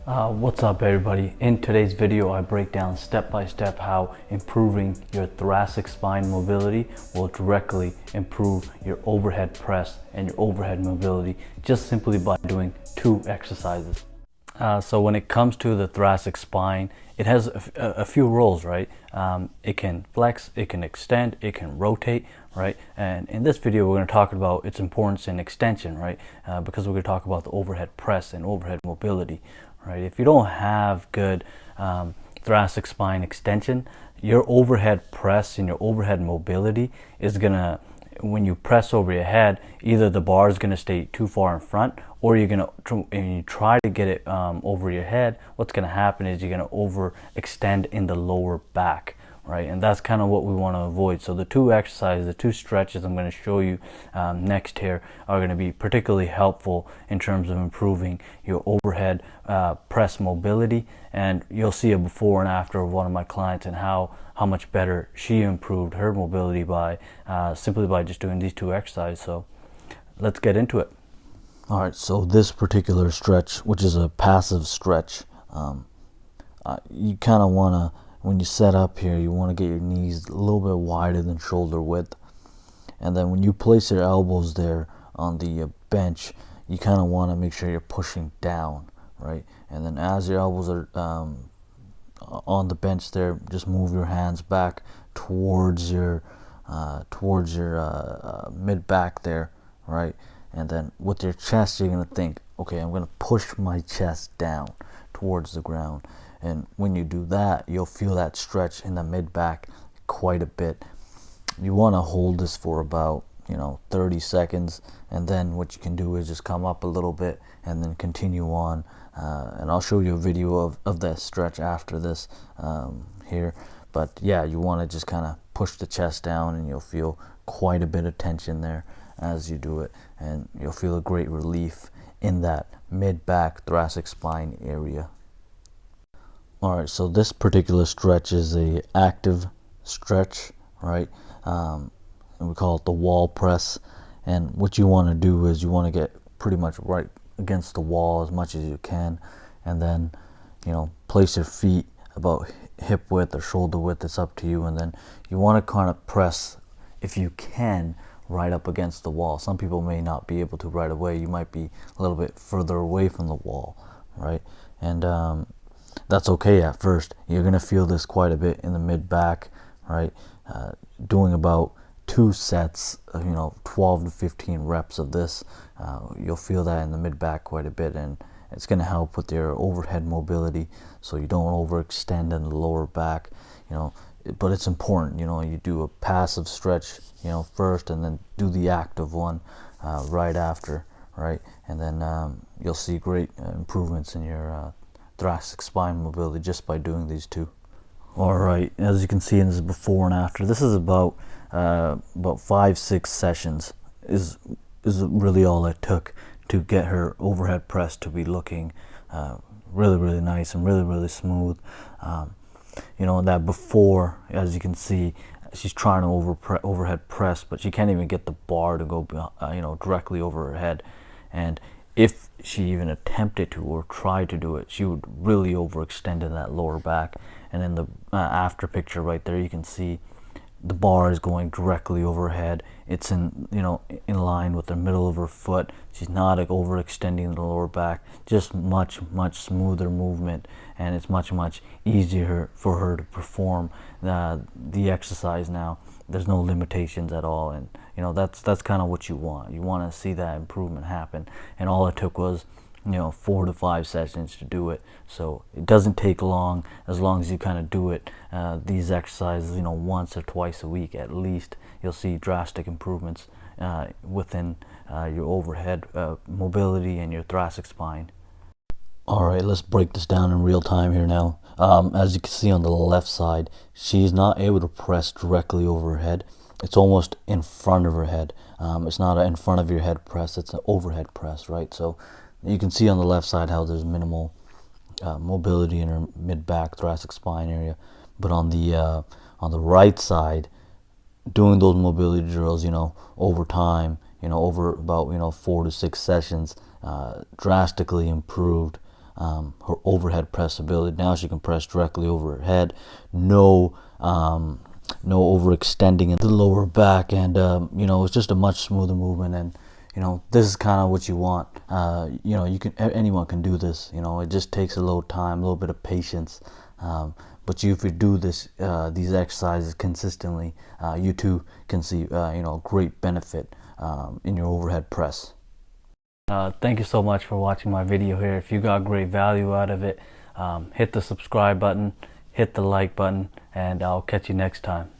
What's up everybody? In today's video I break down step by step how improving your thoracic spine mobility will directly improve your overhead press and your overhead mobility just simply by doing 2 exercises. So when it comes to the thoracic spine, it has a few roles, right? It can flex, it can extend, it can rotate, right? And in this video, we're going to talk about its importance in extension, right? Because we're going to talk about the overhead press and overhead mobility, right? If you don't have good thoracic spine extension, your overhead press and your overhead mobility is going to, when you press over your head, either the bar is going to stay too far in front, or you're going to, when you try to get it over your head, what's going to happen is you're going to overextend in the lower back, right? And that's kind of what we want to avoid. So the 2 exercises, the 2 stretches I'm going to show you next here are going to be particularly helpful in terms of improving your overhead press mobility. And you'll see a before and after of one of my clients and how much better she improved her mobility by simply by just doing these 2 exercises. So let's get into it. All right, so this particular stretch, which is a passive stretch, you kind of want to, when you set up here, you want to get your knees a little bit wider than shoulder width. And then when you place your elbows there on the bench, you kind of want to make sure you're pushing down, right? And then as your elbows are on the bench there, just move your hands back towards your mid back there, right? And then with your chest, you're going to think, okay, I'm going to push my chest down towards the ground. And when you do that, you'll feel that stretch in the mid back quite a bit. You want to hold this for about 30 seconds, and then what you can do is just come up a little bit and then continue on. And I'll show you a video of that stretch after this here. But yeah, you want to just kind of push the chest down, and you'll feel quite a bit of tension there as you do it, and you'll feel a great relief in that mid-back thoracic spine area. Alright, so this particular stretch is a active stretch, right? And we call it the wall press. And what you want to do is you want to get pretty much right against the wall as much as you can, and then place your feet about hip width or shoulder width. It's up to you. And then you want to kind of press, if you can, right up against the wall. Some people may not be able to right away. You might be a little bit further away from the wall, right? And that's okay at first. You're going to feel this quite a bit in the mid back, right? Doing about 2 sets of 12 to 15 reps of this, you'll feel that in the mid back quite a bit, and it's going to help with your overhead mobility so you don't overextend in the lower back. But it's important, you do a passive stretch first, and then do the active one right after, right? And then you'll see great improvements in your thoracic spine mobility just by doing these 2. All right, as you can see in this before and after, this is about 5-6 sessions is really all it took to get her overhead press to be looking really nice and really smooth. That before, as you can see, she's trying to overhead press, but she can't even get the bar to go directly over her head. And if she even attempted to or tried to do it, she would really overextend in that lower back. And in the after picture right there, you can see the bar is going directly over her head. It's in line with the middle of her foot. She's not overextending the lower back. Just much smoother movement, and it's much easier for her to perform the exercise now. There's no limitations at all, and that's kind of what you want. You want to see that improvement happen, and all it took was 4 to 5 sessions to do it. So it doesn't take long, as long as you kind of do it these exercises once or twice a week at least. You'll see drastic improvements within your overhead mobility and your thoracic spine. All right, let's break this down in real time here now. As you can see on the left side, she's not able to press directly over her head. It's almost in front of her head. It's not an in front of your head press, it's an overhead press, right? So you can see on the left side how there's minimal mobility in her mid-back thoracic spine area. But on the right side, doing those mobility drills, over time, over about 4 to 6 sessions, drastically improved her overhead press ability. Now she can press directly over her head. No overextending in the lower back, and it's just a much smoother movement. And this is kind of what you want. Anyone can do this. It just takes a little time, a little bit of patience. But if you do these exercises consistently, you too can see great benefit in your overhead press. Thank you so much for watching my video here. If you got great value out of it, hit the subscribe button, hit the like button, and I'll catch you next time.